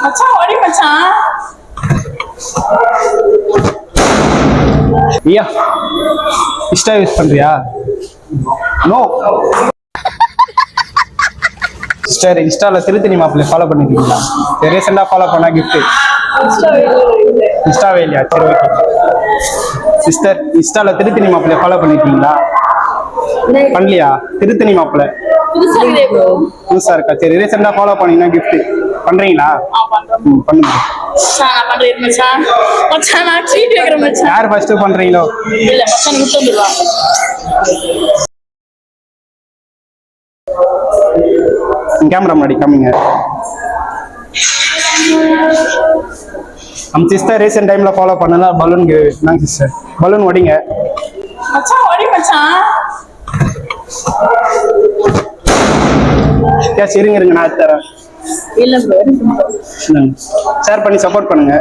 மச்சான் ஓடி மச்சான். ஐயா இன்ஸ்டா யூஸ் பண்றியா? நோ சிஸ்டர், இன்ஸ்டால திருத்தணி மாப்பிள்ளை ஃபாலோ பண்ணிருக்கீங்களா? ரீசெண்டா ஃபாலோ பண்ண கிஃப்ட் இன்ஸ்டாவே இல்லையா? சரி ஓகே. சிஸ்டர், இன்ஸ்டால திருத்தணி மாப்பிள்ளை ஃபாலோ பண்ணிருக்கீங்களா? பண்ணலையா? திருத்தணி மாப்பிள்ளை புதுசா இருக்கா? சரி, ரீசெண்டா ஃபாலோ பண்ணீங்கன்னா கிஃப்ட் பண்றீங்களா? பண்ணுங்க. யார் ஃபர்ஸ்ட் பண்றீங்களோ? கேமரா முன்னாடி காமிங்க. நம்ம சிஸ்டர் ரீசெண்ட் டைம்ல ஃபாலோ பண்ணல பலூன் நாங்க சிஸ்டர் பலூன் ஒடிங்க. மச்சான் ஓடி மச்சான். கேஷ் இருங்க நான் தரேன். இல்ல ப்ரோ ஷேர் பண்ணி சப்போர்ட் பண்ணுங்க.